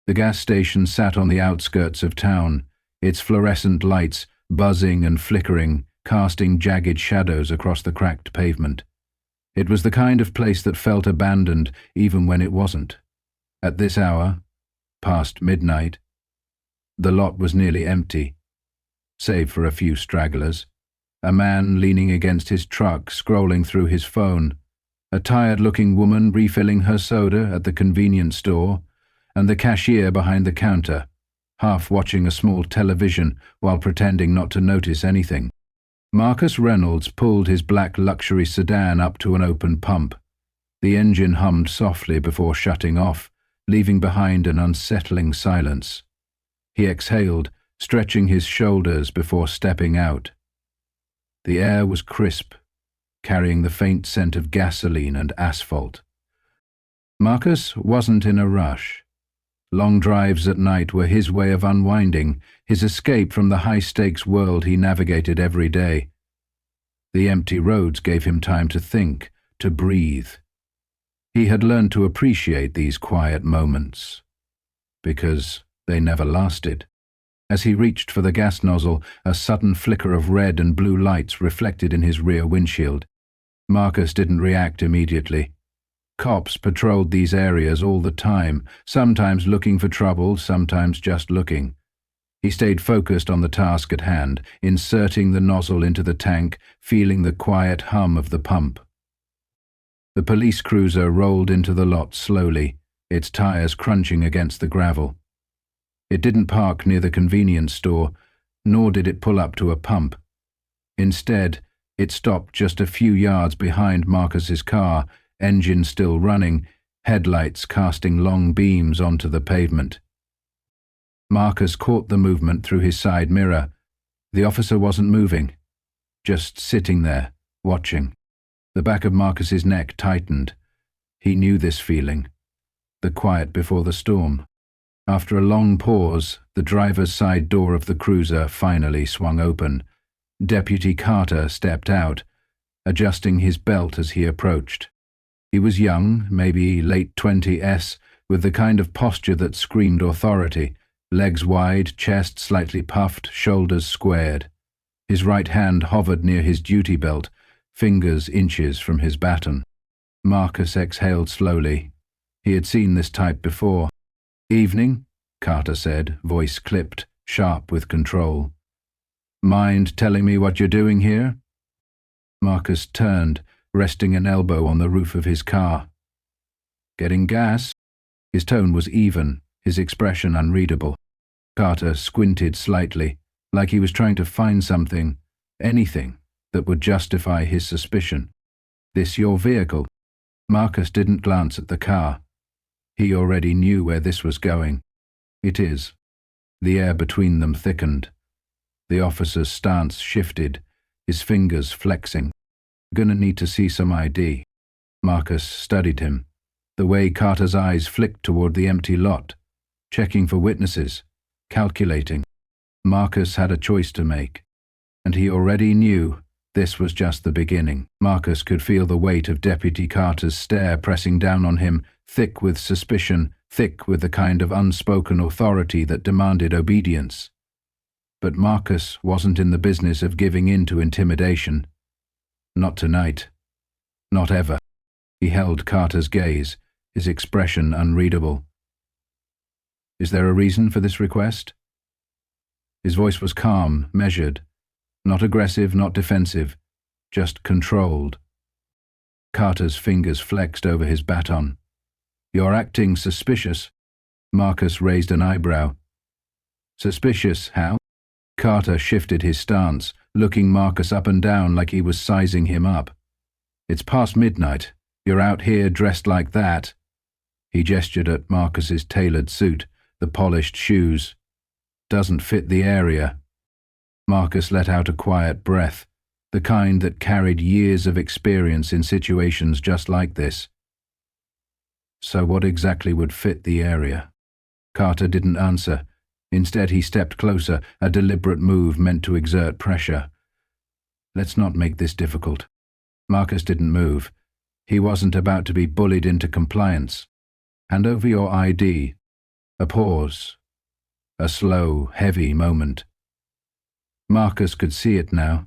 The gas station sat on the outskirts of town, its fluorescent lights buzzing and flickering, casting jagged shadows across the cracked pavement. It was the kind of place that felt abandoned even when it wasn't. At this hour, past midnight, the lot was nearly empty, save for a few stragglers. A man leaning against his truck, scrolling through his phone, a tired-looking woman refilling her soda at the convenience store, and the cashier behind the counter, half watching a small television while pretending not to notice anything. Marcus Reynolds pulled his black luxury sedan up to an open pump. The engine hummed softly before shutting off, leaving behind an unsettling silence. He exhaled, stretching his shoulders before stepping out. The air was crisp, carrying the faint scent of gasoline and asphalt. Marcus wasn't in a rush. Long drives at night were his way of unwinding, his escape from the high-stakes world he navigated every day. The empty roads gave him time to think, to breathe. He had learned to appreciate these quiet moments, because they never lasted. As he reached for the gas nozzle, a sudden flicker of red and blue lights reflected in his rear windshield. Marcus didn't react immediately. Cops patrolled these areas all the time, sometimes looking for trouble, sometimes just looking. He stayed focused on the task at hand, inserting the nozzle into the tank, feeling the quiet hum of the pump. The police cruiser rolled into the lot slowly, its tires crunching against the gravel. It didn't park near the convenience store, nor did it pull up to a pump. Instead, it stopped just a few yards behind Marcus's car, engine still running, headlights casting long beams onto the pavement. Marcus caught the movement through his side mirror. The officer wasn't moving, just sitting there, watching. The back of Marcus's neck tightened. He knew this feeling, the quiet before the storm. After a long pause, the driver's side door of the cruiser finally swung open. Deputy Carter stepped out, adjusting his belt as he approached. He was young, maybe late 20s, with the kind of posture that screamed authority, legs wide, chest slightly puffed, shoulders squared. His right hand hovered near his duty belt, fingers inches from his baton. Marcus exhaled slowly. He had seen this type before. "Evening," Carter said, voice clipped, sharp with control. "Mind telling me what you're doing here?" Marcus turned, resting an elbow on the roof of his car. "Getting gas?" His tone was even, his expression unreadable. Carter squinted slightly, like he was trying to find something, anything, that would justify his suspicion. "This your vehicle?" Marcus didn't glance at the car. He already knew where this was going. "It is." The air between them thickened. The officer's stance shifted, his fingers flexing. "Gonna need to see some ID." Marcus studied him, the way Carter's eyes flicked toward the empty lot, checking for witnesses, calculating. Marcus had a choice to make, and he already knew this was just the beginning. Marcus could feel the weight of Deputy Carter's stare pressing down on him, thick with suspicion, thick with the kind of unspoken authority that demanded obedience. But Marcus wasn't in the business of giving in to intimidation. Not tonight. Not ever. He held Carter's gaze, his expression unreadable. "Is there a reason for this request?" His voice was calm, measured. Not aggressive, not defensive, just controlled. Carter's fingers flexed over his baton. "You're acting suspicious." Marcus raised an eyebrow. "Suspicious, how?" Carter shifted his stance, looking Marcus up and down like he was sizing him up. "It's past midnight. You're out here dressed like that." He gestured at Marcus's tailored suit, the polished shoes. "Doesn't fit the area." Marcus let out a quiet breath, the kind that carried years of experience in situations just like this. "So what exactly would fit the area?" Carter didn't answer. Instead, he stepped closer, a deliberate move meant to exert pressure. "Let's not make this difficult." Marcus didn't move. He wasn't about to be bullied into compliance. "Hand over your ID." A pause. A slow, heavy moment. Marcus could see it now.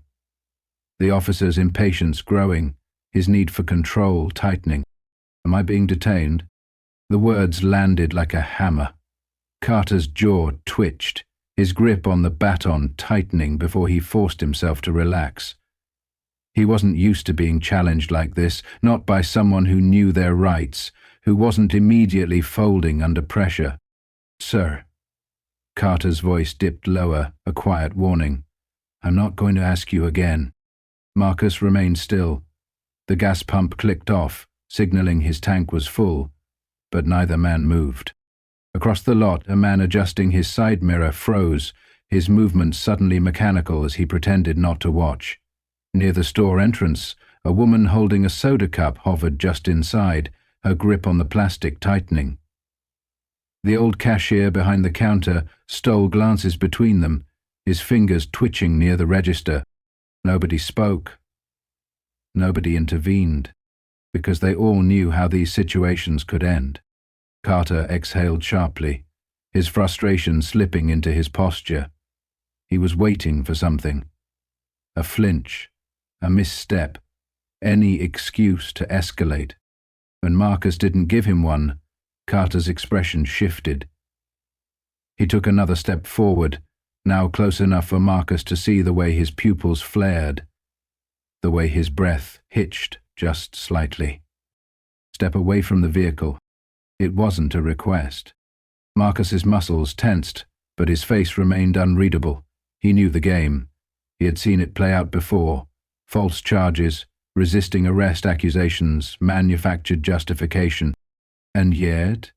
The officer's impatience growing, his need for control tightening. Am I being detained? The words landed like a hammer. Carter's jaw twitched, his grip on the baton tightening before he forced himself to relax. He wasn't used to being challenged like this, not by someone who knew their rights, who wasn't immediately folding under pressure. "Sir." Carter's voice dipped lower, a quiet warning. "I'm not going to ask you again." Marcus remained still. The gas pump clicked off, signaling his tank was full, but neither man moved. Across the lot, a man adjusting his side mirror froze, his movements suddenly mechanical as he pretended not to watch. Near the store entrance, a woman holding a soda cup hovered just inside, her grip on the plastic tightening. The old cashier behind the counter stole glances between them, his fingers twitching near the register. Nobody spoke. Nobody intervened, because they all knew how these situations could end. Carter exhaled sharply, his frustration slipping into his posture. He was waiting for something. A flinch, a misstep, any excuse to escalate. When Marcus didn't give him one, Carter's expression shifted. He took another step forward, now close enough for Marcus to see the way his pupils flared, the way his breath hitched just slightly. "Step away from the vehicle." It wasn't a request. Marcus's muscles tensed, but his face remained unreadable. He knew the game. He had seen it play out before. False charges, resisting arrest accusations, manufactured justification. And yet,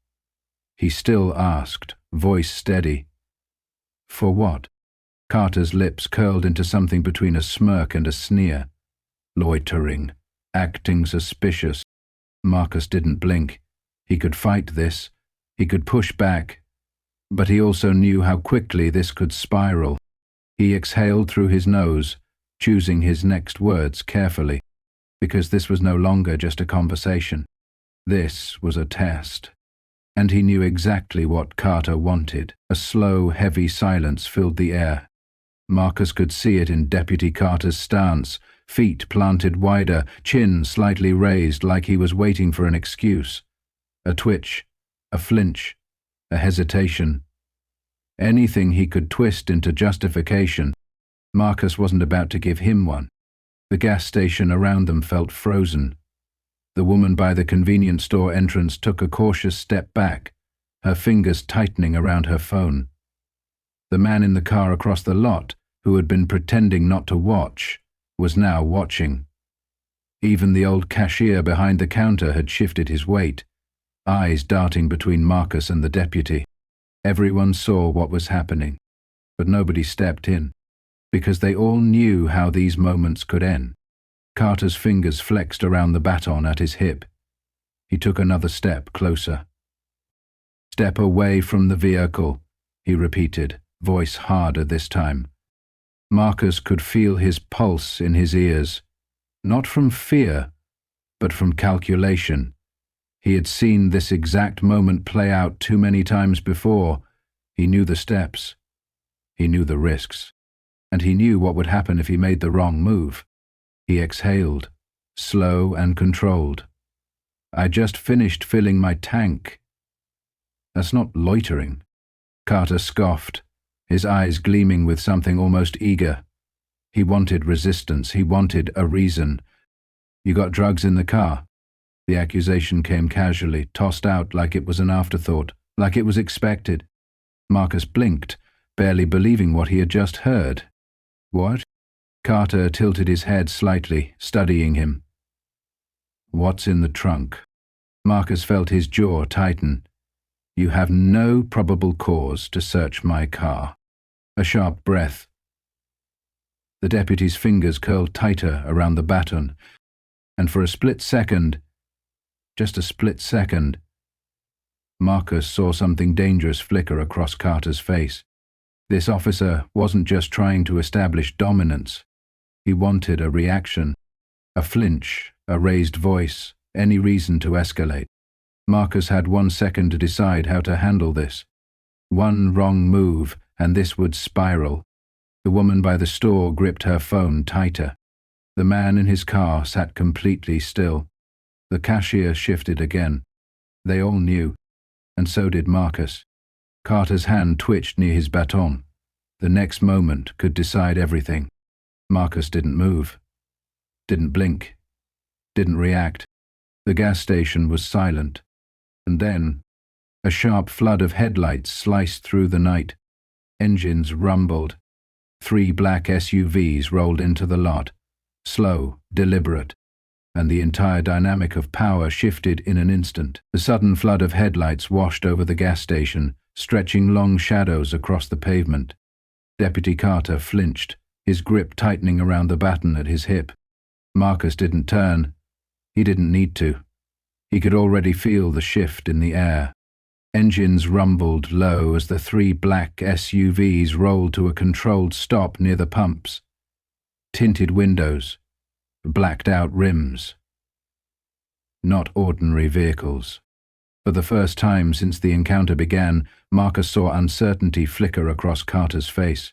he still asked, voice steady. For what? Carter's lips curled into something between a smirk and a sneer. Loitering, acting suspicious. Marcus didn't blink. He could fight this. He could push back. But he also knew how quickly this could spiral. He exhaled through his nose, choosing his next words carefully, because this was no longer just a conversation. This was a test. And he knew exactly what Carter wanted. A slow, heavy silence filled the air. Marcus could see it in Deputy Carter's stance, feet planted wider, chin slightly raised like he was waiting for an excuse. A twitch, a flinch, a hesitation. Anything he could twist into justification. Marcus wasn't about to give him one. The gas station around them felt frozen. The woman by the convenience store entrance took a cautious step back, her fingers tightening around her phone. The man in the car across the lot, who had been pretending not to watch, was now watching. Even the old cashier behind the counter had shifted his weight, eyes darting between Marcus and the deputy. Everyone saw what was happening, but nobody stepped in, because they all knew how these moments could end. Carter's fingers flexed around the baton at his hip. He took another step closer. "Step away from the vehicle," he repeated, voice harder this time. Marcus could feel his pulse in his ears, not from fear, but from calculation. He had seen this exact moment play out too many times before. He knew the steps. He knew the risks. And he knew what would happen if he made the wrong move. He exhaled, slow and controlled. "I just finished filling my tank." "That's not loitering." Carter scoffed, his eyes gleaming with something almost eager. He wanted resistance. He wanted a reason. "You got drugs in the car?" The accusation came casually, tossed out like it was an afterthought, like it was expected. Marcus blinked, barely believing what he had just heard. "What?" Carter tilted his head slightly, studying him. "What's in the trunk?" Marcus felt his jaw tighten. "You have no probable cause to search my car." A sharp breath. The deputy's fingers curled tighter around the baton, and for a split second, just a split second, Marcus saw something dangerous flicker across Carter's face. This officer wasn't just trying to establish dominance. He wanted a reaction, a flinch, a raised voice, any reason to escalate. Marcus had 1 second to decide how to handle this. One wrong move, and this would spiral. The woman by the store gripped her phone tighter. The man in his car sat completely still. The cashier shifted again. They all knew, and so did Marcus. Carter's hand twitched near his baton. The next moment could decide everything. Marcus didn't move, didn't blink, didn't react. The gas station was silent. And then, a sharp flood of headlights sliced through the night. Engines rumbled. 3 black SUVs rolled into the lot, slow, deliberate, and the entire dynamic of power shifted in an instant. The sudden flood of headlights washed over the gas station, stretching long shadows across the pavement. Deputy Carter flinched, his grip tightening around the baton at his hip. Marcus didn't turn. He didn't need to. He could already feel the shift in the air. Engines rumbled low as the 3 black SUVs rolled to a controlled stop near the pumps. Tinted windows, blacked-out rims. Not ordinary vehicles. For the first time since the encounter began, Marcus saw uncertainty flicker across Carter's face.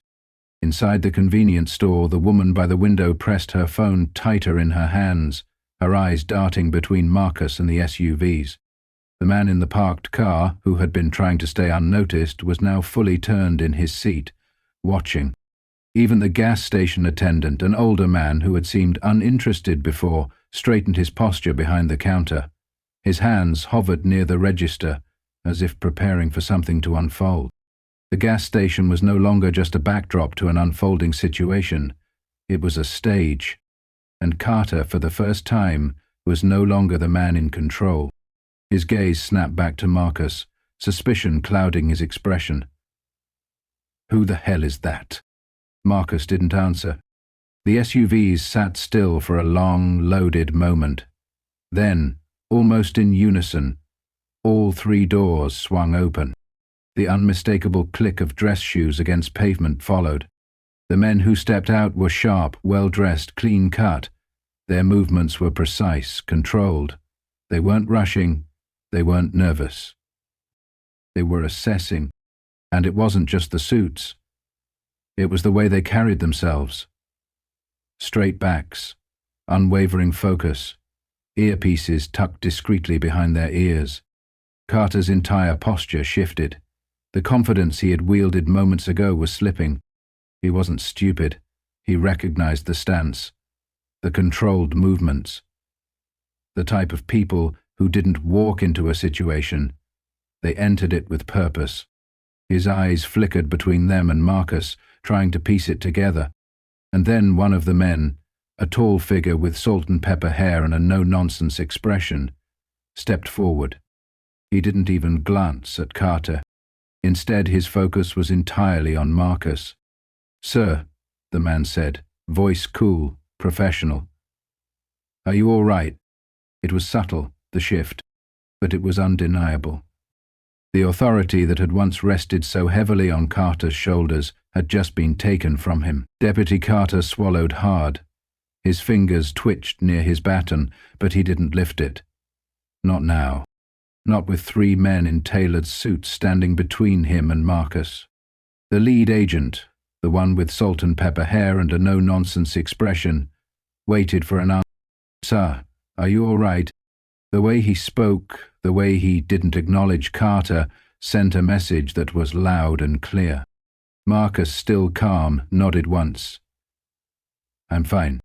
Inside the convenience store, the woman by the window pressed her phone tighter in her hands, her eyes darting between Marcus and the SUVs. The man in the parked car, who had been trying to stay unnoticed, was now fully turned in his seat, watching. Even the gas station attendant, an older man who had seemed uninterested before, straightened his posture behind the counter. His hands hovered near the register, as if preparing for something to unfold. The gas station was no longer just a backdrop to an unfolding situation. It was a stage. And Carter, for the first time, was no longer the man in control. His gaze snapped back to Marcus, suspicion clouding his expression. "Who the hell is that?" Marcus didn't answer. The SUVs sat still for a long, loaded moment. Then, almost in unison, all 3 doors swung open. The unmistakable click of dress shoes against pavement followed. The men who stepped out were sharp, well-dressed, clean-cut. Their movements were precise, controlled. They weren't rushing. They weren't nervous. They were assessing. And it wasn't just the suits. It was the way they carried themselves. Straight backs, unwavering focus, earpieces tucked discreetly behind their ears. Carter's entire posture shifted. The confidence he had wielded moments ago was slipping. He wasn't stupid. He recognized the stance, the controlled movements. The type of people who didn't walk into a situation. They entered it with purpose. His eyes flickered between them and Marcus, trying to piece it together. And then one of the men, a tall figure with salt and pepper hair and a no-nonsense expression, stepped forward. He didn't even glance at Carter. Instead, his focus was entirely on Marcus. "Sir," the man said, voice cool, professional. "Are you all right?" It was subtle, the shift, but it was undeniable. The authority that had once rested so heavily on Carter's shoulders had just been taken from him. Deputy Carter swallowed hard. His fingers twitched near his baton, but he didn't lift it. Not now. Not with 3 men in tailored suits standing between him and Marcus. The lead agent, the one with salt and pepper hair and a no-nonsense expression, waited for an answer. "Sir, are you all right?" The way he spoke, the way he didn't acknowledge Carter, sent a message that was loud and clear. Marcus, still calm, nodded once. "I'm fine."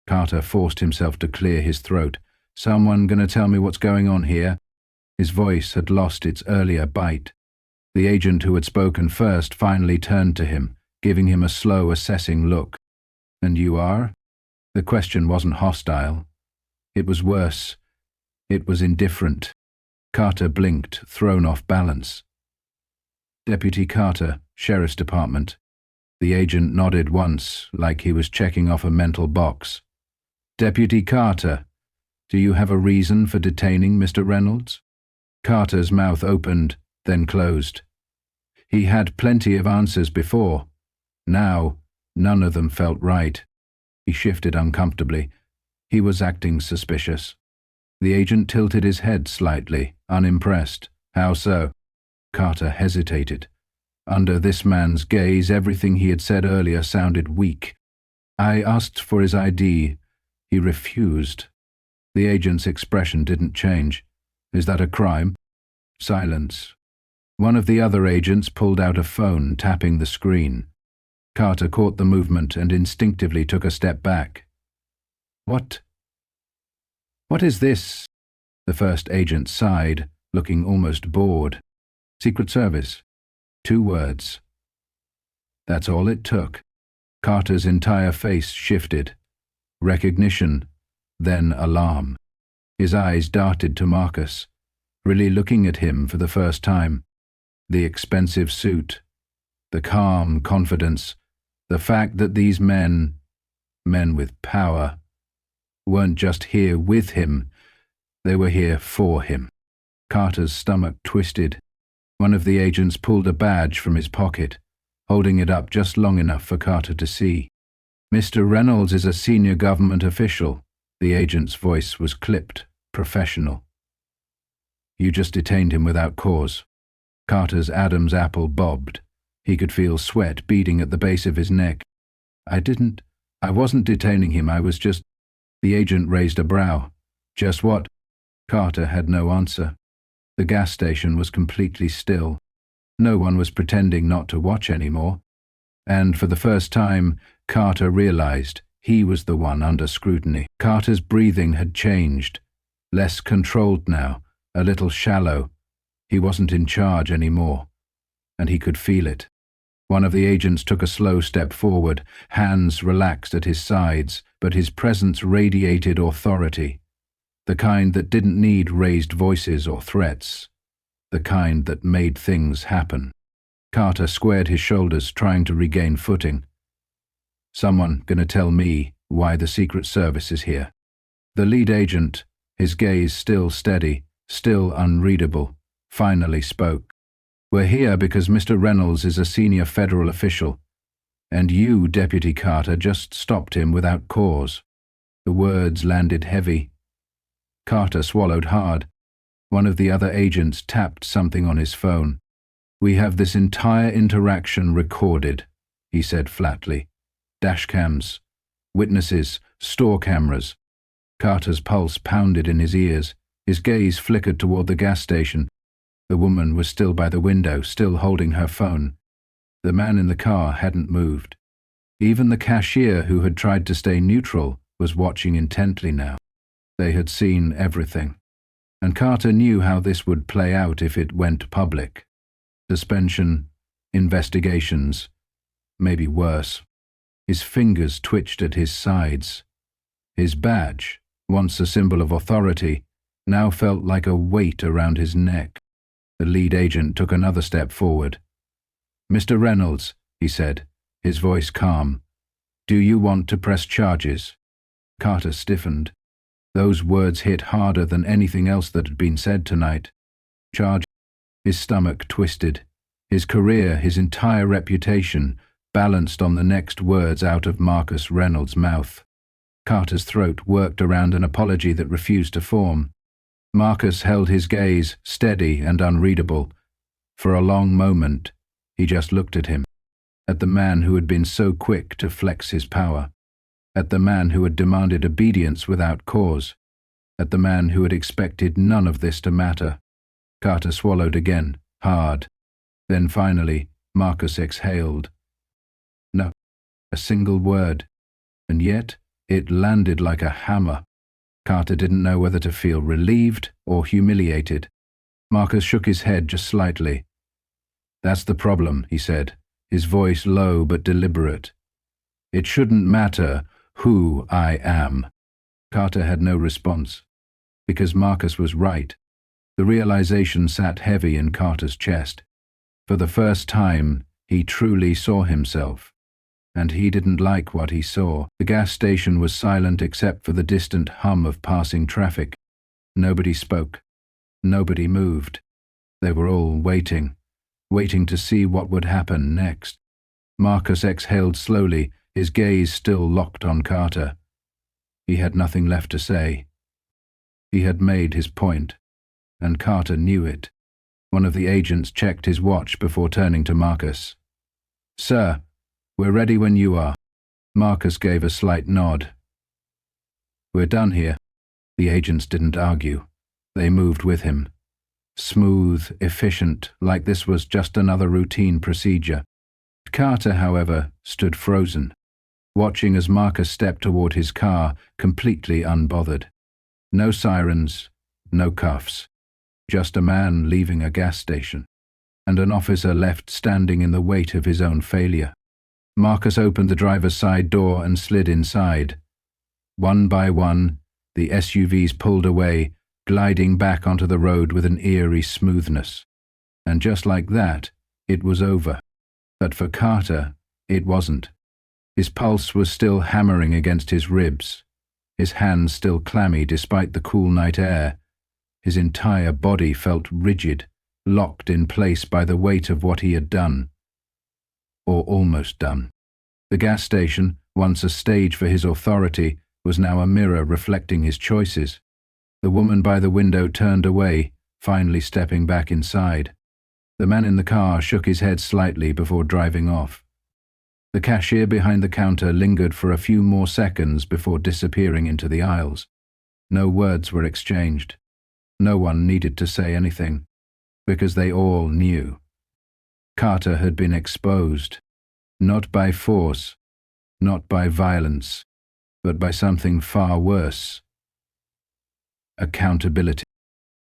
Carter forced himself to clear his throat. "Someone gonna tell me what's going on here?" His voice had lost its earlier bite. The agent who had spoken first finally turned to him, giving him a slow, assessing look. "And you are?" The question wasn't hostile. It was worse. It was indifferent. Carter blinked, thrown off balance. "Deputy Carter, Sheriff's Department." The agent nodded once, like he was checking off a mental box. "Deputy Carter, do you have a reason for detaining Mr. Reynolds?" Carter's mouth opened, then closed. He had plenty of answers before. Now, none of them felt right. He shifted uncomfortably. He was acting suspicious. The agent tilted his head slightly, unimpressed. "How so?" Carter hesitated. Under this man's gaze, everything he had said earlier sounded weak. I asked for his ID. He refused. The agent's expression didn't change. Is that a crime? Silence. One of the other agents pulled out a phone, tapping the screen. Carter caught the movement and instinctively took a step back. What is this? The first agent sighed, looking almost bored. Secret Service. 2 words. That's all it took. Carter's entire face shifted. Recognition, then alarm. His eyes darted to Marcus, really looking at him for the first time. The expensive suit, the calm confidence, the fact that these men with power, weren't just here with him, they were here for him. Carter's stomach twisted. One of the agents pulled a badge from his pocket, holding it up just long enough for Carter to see. Mr. Reynolds is a senior government official. The agent's voice was clipped, professional. You just detained him without cause. Carter's Adam's apple bobbed. He could feel sweat beading at the base of his neck. I wasn't detaining him, I was just… The agent raised a brow. Just what? Carter had no answer. The gas station was completely still. No one was pretending not to watch anymore. And for the first time, Carter realized he was the one under scrutiny. Carter's breathing had changed. Less controlled now, a little shallow. He wasn't in charge anymore. And he could feel it. One of the agents took a slow step forward, hands relaxed at his sides, but his presence radiated authority. The kind that didn't need raised voices or threats. The kind that made things happen. Carter squared his shoulders, trying to regain footing. Someone gonna tell me why the Secret Service is here. The lead agent, his gaze still steady, still unreadable, finally spoke. We're here because Mr. Reynolds is a senior federal official, and you, Deputy Carter, just stopped him without cause. The words landed heavy. Carter swallowed hard. One of the other agents tapped something on his phone. We have this entire interaction recorded, he said flatly. Dashcams, witnesses, store cameras. Carter's pulse pounded in his ears. His gaze flickered toward the gas station. The woman was still by the window, still holding her phone. The man in the car hadn't moved. Even the cashier, who had tried to stay neutral, was watching intently now. They had seen everything. And Carter knew how this would play out if it went public. Suspension, investigations, maybe worse. His fingers twitched at his sides. His badge, once a symbol of authority, now felt like a weight around his neck. The lead agent took another step forward. Mr. Reynolds, he said, his voice calm, do you want to press charges? Carter stiffened. Those words hit harder than anything else that had been said tonight. Charge. His stomach twisted. His career, his entire reputation, balanced on the next words out of Marcus Reynolds' mouth. Carter's throat worked around an apology that refused to form. Marcus held his gaze, steady and unreadable. For a long moment, he just looked at him. At the man who had been so quick to flex his power. At the man who had demanded obedience without cause. At the man who had expected none of this to matter. Carter swallowed again, hard. Then finally, Marcus exhaled. No, a single word. And yet, it landed like a hammer. Carter didn't know whether to feel relieved or humiliated. Marcus shook his head just slightly. That's the problem, he said, his voice low but deliberate. It shouldn't matter who I am. Carter had no response, because Marcus was right. The realization sat heavy in Carter's chest. For the first time, he truly saw himself. And he didn't like what he saw. The gas station was silent except for the distant hum of passing traffic. Nobody spoke. Nobody moved. They were all waiting to see what would happen next. Marcus exhaled slowly, his gaze still locked on Carter. He had nothing left to say. He had made his point, and Carter knew it. One of the agents checked his watch before turning to Marcus. "Sir, we're ready when you are." Marcus gave a slight nod. "We're done here." The agents didn't argue. They moved with him. Smooth, efficient, like this was just another routine procedure. Carter, however, stood frozen, watching as Marcus stepped toward his car, completely unbothered. No sirens, no cuffs. Just a man leaving a gas station, and an officer left standing in the weight of his own failure. Marcus opened the driver's side door and slid inside. One by one, the SUVs pulled away, gliding back onto the road with an eerie smoothness. And just like that, it was over. But for Carter, it wasn't. His pulse was still hammering against his ribs, his hands still clammy despite the cool night air. His entire body felt rigid, locked in place by the weight of what he had done. Or almost done. The gas station, once a stage for his authority, was now a mirror reflecting his choices. The woman by the window turned away, finally stepping back inside. The man in the car shook his head slightly before driving off. The cashier behind the counter lingered for a few more seconds before disappearing into the aisles. No words were exchanged. No one needed to say anything, because they all knew. Carter had been exposed, not by force, not by violence, but by something far worse. Accountability.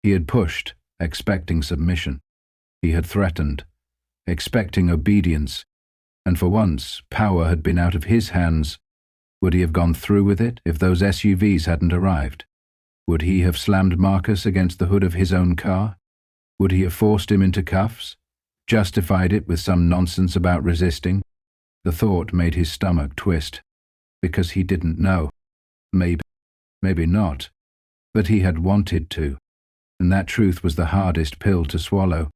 He had pushed, expecting submission. He had threatened, expecting obedience, and for once, power had been out of his hands. Would he have gone through with it if those SUVs hadn't arrived? Would he have slammed Marcus against the hood of his own car? Would he have forced him into cuffs? Justified it with some nonsense about resisting? The thought made his stomach twist, because he didn't know. Maybe not. But he had wanted to, and that truth was the hardest pill to swallow.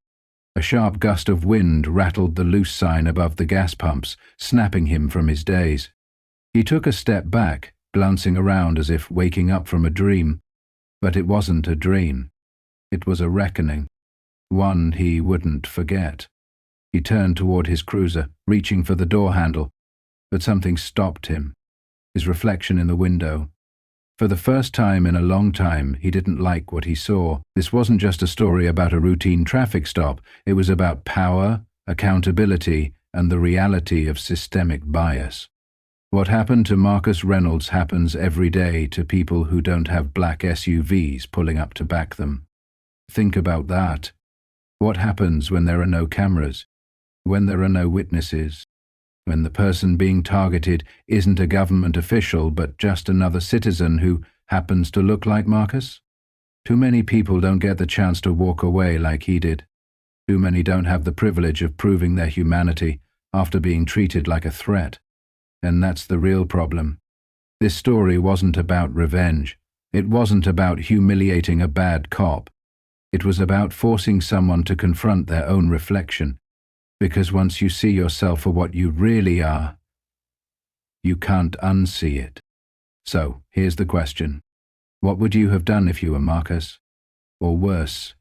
A sharp gust of wind rattled the loose sign above the gas pumps, snapping him from his daze. He took a step back, glancing around as if waking up from a dream. But it wasn't a dream. It was a reckoning, one he wouldn't forget. He turned toward his cruiser, reaching for the door handle, but something stopped him. His reflection in the window. For the first time in a long time, he didn't like what he saw. This wasn't just a story about a routine traffic stop. It was about power, accountability, and the reality of systemic bias. What happened to Marcus Reynolds happens every day to people who don't have black SUVs pulling up to back them. Think about that. What happens when there are no cameras? When there are no witnesses? When the person being targeted isn't a government official but just another citizen who happens to look like Marcus? Too many people don't get the chance to walk away like he did. Too many don't have the privilege of proving their humanity after being treated like a threat. And that's the real problem. This story wasn't about revenge. It wasn't about humiliating a bad cop. It was about forcing someone to confront their own reflection. Because once you see yourself for what you really are, you can't unsee it. So, here's the question. What would you have done if you were Marcus? Or worse,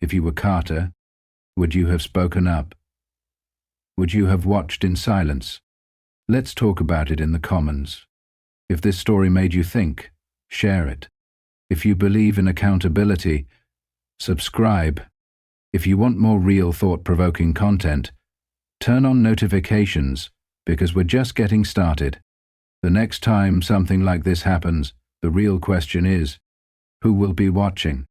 if you were Carter, would you have spoken up? Would you have watched in silence? Let's talk about it in the comments. If this story made you think, share it. If you believe in accountability, subscribe. If you want more real thought-provoking content, turn on notifications because we're just getting started. The next time something like this happens, the real question is, who will be watching?